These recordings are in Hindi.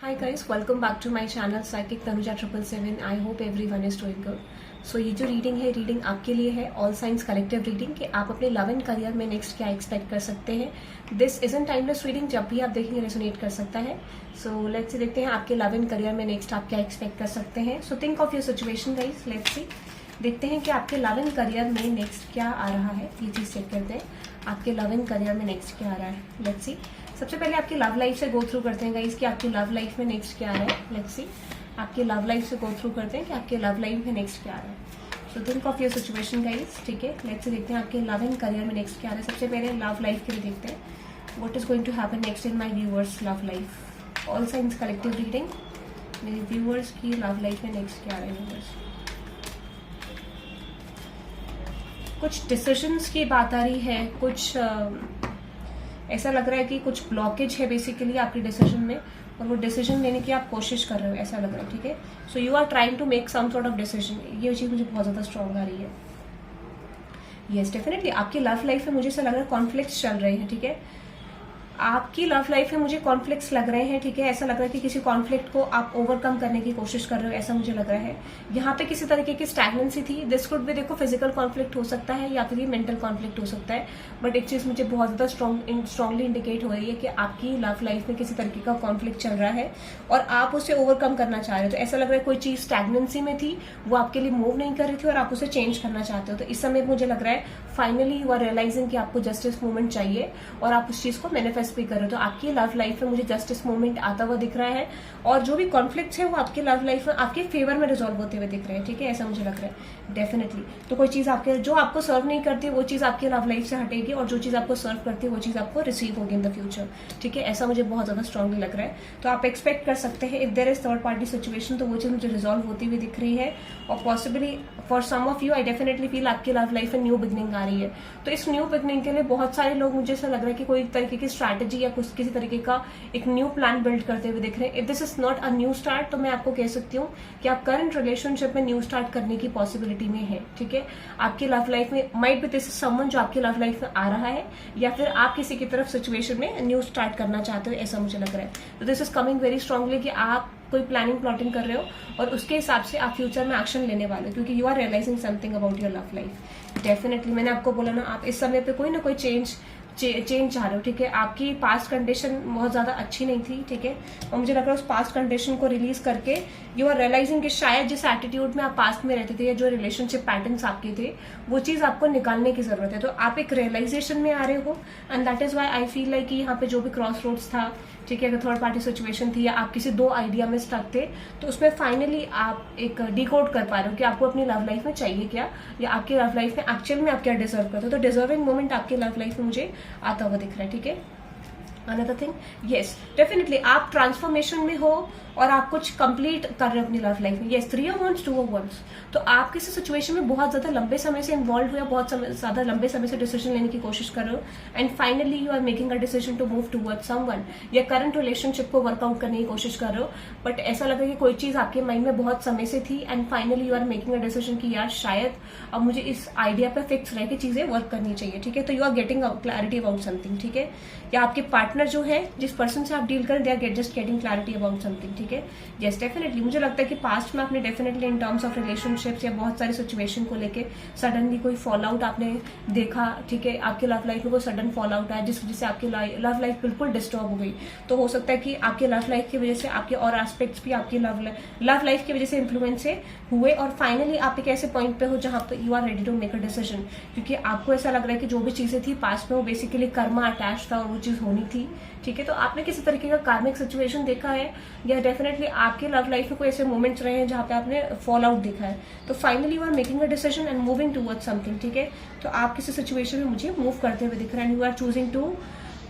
Hi guys, welcome back to my channel Psychic Tanuja 777. I hope everyone is doing good. So ये जो रीडिंग है, रीडिंग आपके लिए है ऑल साइंस कलेक्टिव रीडिंग कि आप अपने लव एंड करियर में नेक्स्ट क्या एक्सपेक्ट कर सकते हैं। This is an timeless reading, जब भी आप देखेंगे रेजोनेट कर सकता है। सो लेट्स सी, देखते हैं आपके लव एंड करियर में नेक्स्ट आप क्या एक्सपेक्ट कर सकते हैं। So think of your situation guys, let's see, देखते हैं कि आपके लव एंड करियर में नेक्स्ट क्या आ रहा है। ये चीज चेक करते हैं आपके लव एंड करियर में नेक्स्ट क्या आ रहा है। लेट्स सी, सबसे पहले आपकी लव लाइफ से गो थ्रू करते हैं गाइस कि आपकी लव लाइफ में नेक्स्ट क्या आ रहा है। लेट्स सी, आपकी लव लाइफ से गो थ्रू करते हैं कि आपके लव लाइफ में नेक्स्ट क्या आ रहा है। So think of your situation guys, ठीक है। लेट्स सी, देखते हैं आपके लव एंड करियर में नेक्स्ट क्या आ रहा है। सबसे पहले लव लाइफ के लिए देखते हैं what is going to happen next in my viewers love life. All science collective reading, मेरे व्यूअर्स की लव लाइफ में नेक्स्ट क्या आ रहा है। व्यूअर्स, कुछ डिसीजंस की बात आ रही है, कुछ ऐसा लग रहा है कि कुछ ब्लॉकेज है बेसिकली आपके डिसीजन में, और वो डिसीजन लेने की आप कोशिश कर रहे हो, ऐसा लग रहा है, ठीक है। So you are trying to make some sort of decision. ये चीज मुझे बहुत ज्यादा स्ट्रॉन्ग आ रही है। यस, डेफिनेटली आपकी लव लाइफ में मुझे ऐसा लग रहा है कॉन्फ्लिक्ट्स चल रहे हैं, ठीक है। आपकी लव लाइफ में मुझे कॉन्फ्लिक्ट्स लग रहे हैं, ठीक है। ऐसा लग रहा है कि किसी कॉन्फ्लिक्ट को आप ओवरकम करने की कोशिश कर रहे हो, ऐसा मुझे लग रहा है। यहाँ पे किसी तरीके की स्टैग्नेंसी थी। दिस कुड भी, देखो, फिजिकल कॉन्फ्लिक्ट हो सकता है या फिर ये मेंटल कॉन्फ्लिक्ट हो सकता है। बट एक चीज मुझे बहुत ज्यादा स्ट्रांगली इंडिकेट हो रही है कि आपकी लव लाइफ में किसी तरीके का कॉन्फ्लिक्ट चल रहा है और आप उसे ओवरकम करना चाह रहे हो। तो ऐसा लग रहा है कोई चीज स्टैग्नेंसी में थी, वो आपके लिए मूव नहीं कर रही थी और आप उसे चेंज करना चाहते हो। तो इस समय मुझे लग रहा है फाइनली यू आर रियलाइजिंग कि आपको जस्टिस मूवमेंट चाहिए और आप उस चीज को मैनिफेस्ट भी कर रहे हो। तो आपकी लव लाइफ में मुझे जस्टिस मूवमेंट आता हुआ दिख रहा है और जो भी कॉन्फ्लिक्ट्स है वो आपकी लव लाइफ में आपके फेवर में रिजॉल्व होते हुए दिख रहे हैं, ठीक है। ऐसा मुझे लग रहा है डेफिनेटली। तो कोई चीज आपके जो आपको सर्व नहीं करती वो चीज आपकी लव लाइफ से हटेगी और जो चीज आपको सर्व करती है वो चीज आपको रिसीव होगी इन द फ्यूचर, ठीक है। ऐसा मुझे बहुत ज्यादा स्ट्रांगली लग रहा है। तो आप एक्सपेक्ट कर सकते हैं if there is third party situation, तो वो चीज मुझे रिजॉल्व होती हुई दिख रही है। और possibly for some of you I definitely feel आपकी लव लाइफ में न्यू बिगनिंग आ रही है। तो इस न्यू बिगनिंग के लिए बहुत सारे लोग, मुझे ऐसा लग रहा है कि कोई तरीके की स्ट्रैटेजी या कुछ किसी तरीके का एक न्यू प्लान बिल्ड करते हुए दिख रहे हैं। If this is not a new start, तो मैं आपको कह सकती हूँ कि आप करंट रिलेशनशिप में न्यू स्टार्ट करने की पॉसिबिलिटी में है, ठीक है। आपकी लव लाइफ में might be this is someone जो आपकी लव लाइफ में आ रहा है, या फिर आप किसी की तरफ सिचुएशन में न्यू स्टार्ट करना चाहते हो, ऐसा मुझे लग रहा है। तो this is coming very strongly कि आप कोई प्लानिंग प्लॉटिंग कर रहे हो और उसके हिसाब से आप फ्यूचर में एक्शन लेने वाले हो, क्योंकि you are realising something about your love life. Definitely मैंने आपको बोला ना, आप इस समय पे कोई ना कोई चेंज चाह रहे हो, ठीक है। आपकी पास्ट कंडीशन बहुत ज्यादा अच्छी नहीं थी, ठीक है, और मुझे लग रहा है उस पास्ट कंडीशन को रिलीज करके यू आर रियलाइजिंग कि शायद जिस एटीट्यूड में आप पास्ट में रहते थे या जो रिलेशनशिप पैटर्न्स आपके थे वो चीज आपको निकालने की जरूरत है। तो आप एक रियलाइजेशन में आ रहे हो and that is why I feel like कि यहाँ पे जो भी क्रॉस रोड्स था, ठीक है, अगर थर्ड पार्टी सिचुएशन थी या आप किसी दो आइडिया में स्टक थे, तो उसमें फाइनली आप एक डिकोड कर पा रहे हो कि आपको अपनी लव लाइफ में चाहिए क्या, या आपकी लव लाइफ में एक्चुअल में आप क्या डिजर्व करते हो। तो डिजर्विंग मोमेंट आपकी लव लाइफ में मुझे आता हुआ दिख रहा है, ठीक है। अनदर थिंग, यस डेफिनेटली आप ट्रांसफॉर्मेशन में हो और आप कुछ कंप्लीट कर रहे हो अपनी लव लाइफ में। Yes, 3 of Wands 2 of Wands। तो आप किसी सिचुएशन में बहुत ज्यादा लंबे समय से इन्वॉल्व हुए, बहुत ज्यादा लंबे समय से डिसीजन लेने की कोशिश कर रहे हो and finally you are making a decision to move towards someone, या करंट रिलेशनशिप को वर्कआउट करने की कोशिश कर रहे हो। बट ऐसा लगा कि कोई चीज आपके माइंड में बहुत समय से थी and finally you are making a decision कि यार शायद अब मुझे इस आइडिया पे फिक्स रह के चीजें वर्क करनी चाहिए, ठीक है। तो you are getting clarity about something, ठीक है। या आपके पार्टनर जो है, जिस पर्सन से आप डील करें, they are just getting clarity about something, ठीक है। यस डेफिनेटली मुझे लगता है कि पास्ट में आपने definitely in terms of relationships या बहुत सारी सिचुएशन को लेके सडनली कोई फॉल आउट आपने देखा, ठीक है। आपकी लव लाइफ में कोई सडन फॉल आउट आया जिस वजह से आपकी लव लाइफ बिल्कुल डिस्टर्ब हो गई। तो हो सकता है कि आपकी लव लाइफ की वजह से आपके और एस्पेक्ट्स भी आपकी लव लाइफ की वजह से इन्फ्लुएंस हुए और फाइनली आप एक ऐसे पॉइंट पे हो जहां पे you are ready to make a decision, क्योंकि आपको ऐसा लग रहा है कि जो भी चीजें थी पास्ट में वो बेसिकली कर्मा अटैच था और वो चीज होनी थी, ठीक है। तो आपने किसी तरीके का कार्मिक सिचुएशन देखा है या डेफिनेटली आपके लव लाइफ में कोई ऐसे मोमेंट्स रहे हैं जहां पे आपने फॉल आउट देखा है। तो finally you are making a decision and moving towards something, ठीक है। तो आप किसी सिचुएशन में मुझे मूव करते हुए दिख रहे हैं, you are choosing to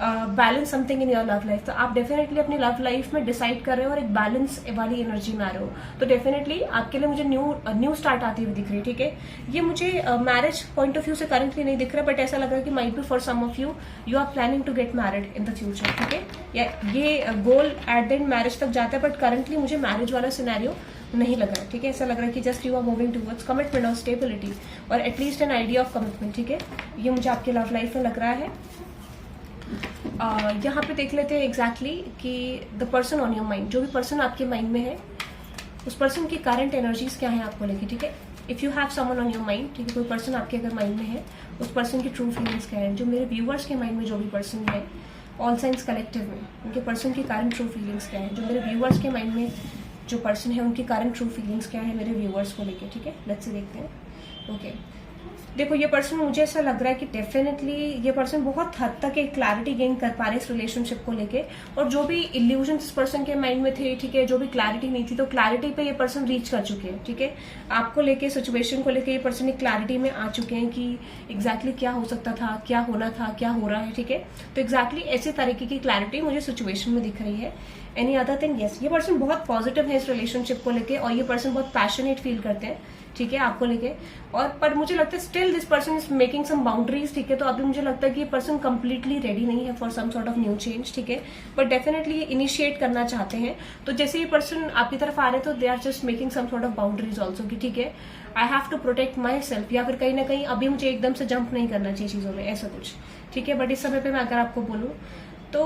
balance something in your love life. तो आप डेफिनेटली अपनी लव लाइफ में डिसाइड कर रहे हो और एक बैलेंस वाली एनर्जी में आ रहे हो। तो डेफिनेटली आपके लिए मुझे न्यू स्टार्ट आती हुई दिख रही है, ठीक है। ये मुझे मैरिज पॉइंट ऑफ व्यू से करंटली नहीं दिख रहा, बट ऐसा लग रहा है कि might be for some of you are planning to get married in the future, ठीक है। या ये goal at the end marriage तक जाता है, बट करंटली मुझे मैरिज वाला सिनेरियो नहीं लग रहा है, ठीक है। ऐसा लग रहा है कि just you are moving towards commitment और स्टेबिलिटी और at least an idea of commitment, ठीक है। ये मुझे आपके लव लाइफ में लग रहा है। यहाँ पे देख लेते हैं एग्जैक्टली कि the person on your mind, जो भी पर्सन आपके माइंड में है, उस पर्सन की करंट एनर्जीज क्या है आपको लेके, ठीक है। If you have someone on your mind, ठीक है, कोई पर्सन आपके अगर माइंड में है, उस पर्सन की ट्रू फीलिंग्स क्या है। जो मेरे व्यूअर्स के माइंड में जो भी पर्सन है ऑल साइंस कलेक्टिव में, उनके पर्सन की करंट ट्रू फीलिंग्स क्या है। जो मेरे व्यूअर्स के माइंड में जो पर्सन है, उनकी करंट ट्रू फीलिंग्स क्या है मेरे व्यूअर्स को लेके, ठीक है। लेट्स से देखते हैं। ओके, देखो ये पर्सन, मुझे ऐसा लग रहा है कि डेफिनेटली ये पर्सन बहुत हद तक एक क्लैरिटी गेन कर पा रहे इस रिलेशनशिप को लेके, और जो भी इल्यूजन्स इस पर्सन के माइंड में थे, ठीक है, जो भी क्लैरिटी नहीं थी, तो क्लैरिटी पे ये पर्सन रीच कर चुके हैं, ठीक है। आपको लेके, सिचुएशन को लेके ये पर्सन एक क्लैरिटी में आ चुके हैं कि एग्जैक्टली क्या हो सकता था, क्या होना था, क्या हो रहा है, ठीक है। तो एग्जैक्टली ऐसे तरीके की क्लैरिटी मुझे सिचुएशन में दिख रही है। एनी अदर थिंग, यस, ये पर्सन बहुत पॉजिटिव है इस रिलेशनशिप को लेके, और ये पर्सन बहुत पैशनेट फील करते हैं, ठीक है, आपको लेके। और पर मुझे लगता है still this person is making some boundaries, ठीक है। तो अभी मुझे लगता है कि ये पर्सन कंप्लीटली रेडी नहीं है for some sort of new change, ठीक है, बट डेफिनेटली ये इनिशिएट करना चाहते हैं। तो जैसे ये पर्सन आपकी तरफ आ रहे हैं, तो they are just making some sort of boundaries also कि ठीक है, I have to protect myself, या फिर कहीं ना कहीं अभी मुझे एकदम से जंप नहीं करना चाहिए चीजों में, ऐसा कुछ, ठीक है। बट इस समय पे मैं अगर आपको बोलूँ तो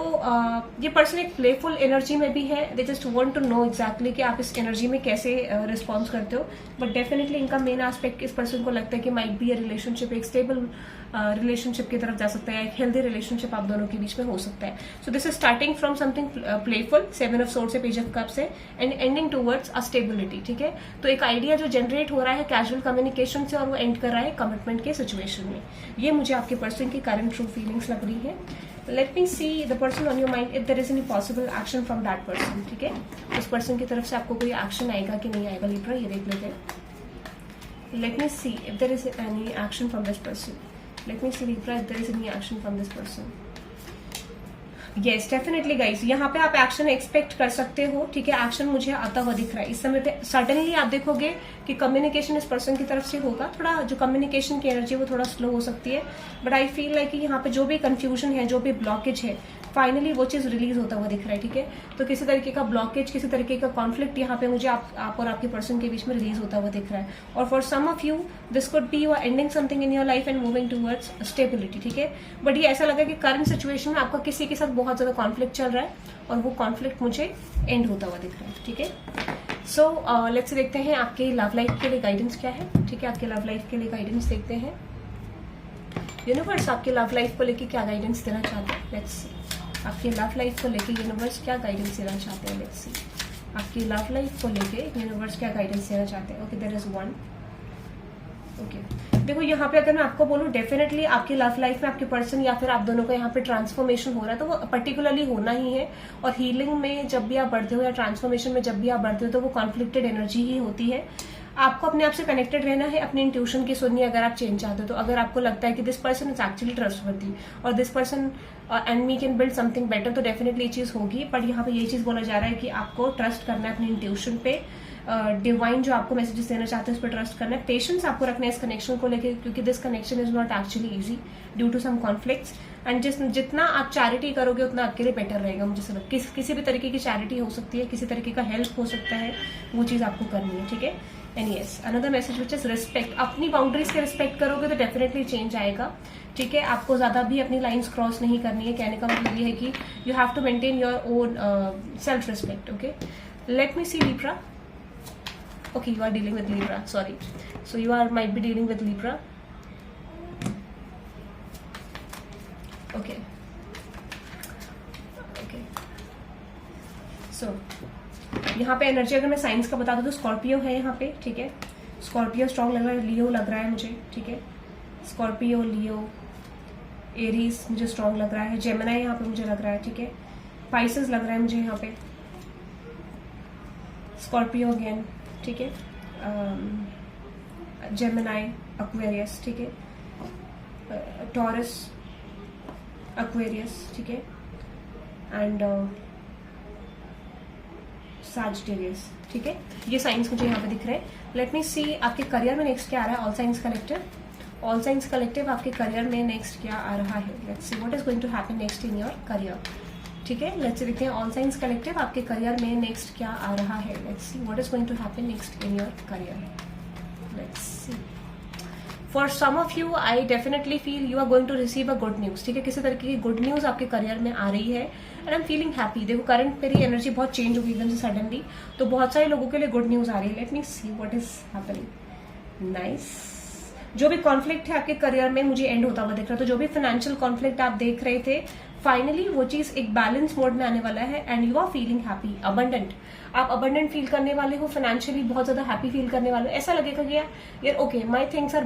ये पर्सन एक प्लेफुल एनर्जी में भी है। They just want to know exactly कि आप इस एनर्जी में कैसे रिस्पॉन्स करते हो। बट डेफिनेटली इनका मेन एस्पेक्ट इस पर्सन को लगता है कि माइट बी अ रिलेशनशिप, एक स्टेबल रिलेशनशिप की तरफ जा सकता है, एक हेल्दी रिलेशनशिप आप दोनों के बीच में हो सकता है। So this is starting from something playful, 7 of swords से पेज ऑफ कप से, and ending towards a stability, ठीक है। तो एक आइडिया जो जनरेट हो रहा है कैजुअल कम्युनिकेशन से, और वो एंड कर रहा है कमिटमेंट के सिचुएशन में। ये मुझे आपके पर्सन की करंट ट्रू फीलिंग्स लग रही है। Let me see the person on your mind, if there is any possible action from that person, ठीक है। उस पर्सन की तरफ से आपको कोई एक्शन आएगा कि नहीं आएगा, लिब्रा, ये देख लेते हैं। Let me see if there is any action from this person. Let me see Libra, if there is any action from this person. Yes, definitely guys, यहाँ पे आप एक्शन एक्सपेक्ट कर सकते हो, ठीक है। एक्शन मुझे आता हुआ दिख रहा है इस समय पे। सडनली आप देखोगे कि कम्युनिकेशन इस पर्सन की तरफ से होगा। थोड़ा जो कम्युनिकेशन की एनर्जी वो थोड़ा स्लो हो सकती है, बट आई फील लाइक कि यहाँ पे जो भी कंफ्यूजन है, जो भी ब्लॉकेज है, फाइनली वो चीज रिलीज होता हुआ दिख रहा है, ठीक है। तो किसी तरीके का ब्लॉकेज, किसी तरीके का कॉन्फ्लिक्ट यहाँ पे मुझे आप और आपके पर्सन के बीच में रिलीज होता हुआ दिख रहा है। और for some of you this could be you are ending something in your life and moving towards stability, ठीक है। बट ये ऐसा लगा कि करंट सिचुएशन में आपका किसी के साथ बहुत ज्यादा कॉन्फ्लिक्ट चल रहा है, और वो कॉन्फ्लिक्ट मुझे एंड होता हुआ दिख रहा है, ठीक है। सो लेट्स देखते हैं आपके लव लाइफ के लिए गाइडेंस क्या है, ठीक है। आपके लव लाइफ के लिए गाइडेंस देखते हैं। यूनिवर्स आपके लव लाइफ को लेके क्या गाइडेंस देना चाहते हैं, लेट्स सी। आपकी लव लाइफ को लेके यूनिवर्स क्या गाइडेंस देना चाहते हैं, लेट्स सी। आपकी लव लाइफ को लेके यूनिवर्स क्या गाइडेंस देना चाहते हैं। Okay, there is one. Okay, देखो यहाँ पे अगर मैं आपको बोलूँ, डेफिनेटली आपकी लव लाइफ में आपके पर्सन या फिर आप दोनों का यहाँ पे ट्रांसफॉर्मेशन हो रहा है, तो वो पर्टिकुलरली होना ही है। और हीलिंग में जब भी आप बढ़ते हो या ट्रांसफॉर्मेशन में जब भी आप बढ़ते हो, तो वो कॉन्फ्लिक्टेड एनर्जी ही होती है। आपको अपने आप से कनेक्टेड रहना है, अपने इंट्यूशन की सुनिए अगर आप चेंज चाहते हो। तो अगर आपको लगता है कि this person is actually trustworthy और this person and me can build something better, तो डेफिनेटली ये चीज होगी। बट यहाँ पे ये चीज बोला जा रहा है कि आपको ट्रस्ट करना है अपने इंट्यूशन पे, डिवाइन जो आपको मैसेजेस देना चाहते हैं उस पर ट्रस्ट करना है, पेशेंस आपको रखना है इस कनेक्शन को लेकर, क्योंकि this connection is not actually easy due to some conflicts. And जितना आप चैरिटी करोगे उतना आपके लिए बेटर रहेगा। मुझे समझ किसी भी तरीके की चैरिटी हो सकती है, किसी तरीके का हेल्प हो सकता है, वो चीज आपको करनी है, ठीक है। And yes, another message which is respect. अपनी बाउंड्रीज के रिस्पेक्ट करोगे तो डेफिनेटली चेंज आएगा, ठीक है। आपको ज्यादा भी अपनी लाइंस क्रॉस नहीं करनी है। कहने का मतलब ये है कि you have to maintain your own self respect, okay. Let me see Libra. Okay, you are dealing with Libra, sorry. So you might be dealing with Libra. Okay. Okay. So यहाँ पे एनर्जी अगर मैं साइंस का बता दूँ तो स्कॉर्पियो है यहाँ पे, ठीक है। स्कॉर्पियो स्ट्रॉन्ग लग रहा है, लियो लग रहा है मुझे, ठीक है। स्कॉर्पियो, लियो, एरीज मुझे स्ट्रॉन्ग लग रहा है। जेमिनी यहाँ पे मुझे लग रहा है, ठीक है। पाइसेस लग रहा है मुझे यहाँ पे। स्कॉर्पियो अगेन, ठीक है। जेमिनी, एक्वेरियस, ठीक है। टॉरस, एक्वेरियस, ठीक है। एंड सैजिटेरियस, ठीक है। ये साइंस मुझे यहाँ पे दिख रहे हैं। लेट मी सी आपके करियर में नेक्स्ट क्या आ रहा है। All science collective, all science collective आपके करियर में नेक्स्ट क्या आ रहा है। Let's see what is going to happen next in your career, ठीक है। लेट्स सी देखते हैं ऑल साइंस कलेक्टिव आपके करियर में नेक्स्ट क्या आ रहा है। Let's see what is going to happen next in your career. Let's see for some of you I definitely feel you are going to receive a good news, ठीक है, किसी तरीके की गुड न्यूज आपके करियर में आ रही है and I am feeling happy. देखो करंट मेरी एनर्जी बहुत चेंज हो गई एकदम से सडनली, तो बहुत सारे लोगों के लिए गुड न्यूज आ रही है। Let me C what is happening. Nice. जो भी कॉन्फ्लिक्ट है आपके करियर में मुझे एंड होता हुआ दिख रहा है, तो जो भी फाइनेंशियल कॉन्फ्लिक्ट आप देख रहे थे फाइनली वो चीज एक बैलेंस मोड में आने वाला है and you are feeling happy, abundant. आप अबंडेंट फील करने वाले हो, फाइनेंशियली बहुत ज्यादा हैप्पी फील करने वाले हो। ऐसा लगेगा कि यार ओके माई थिंग्स आर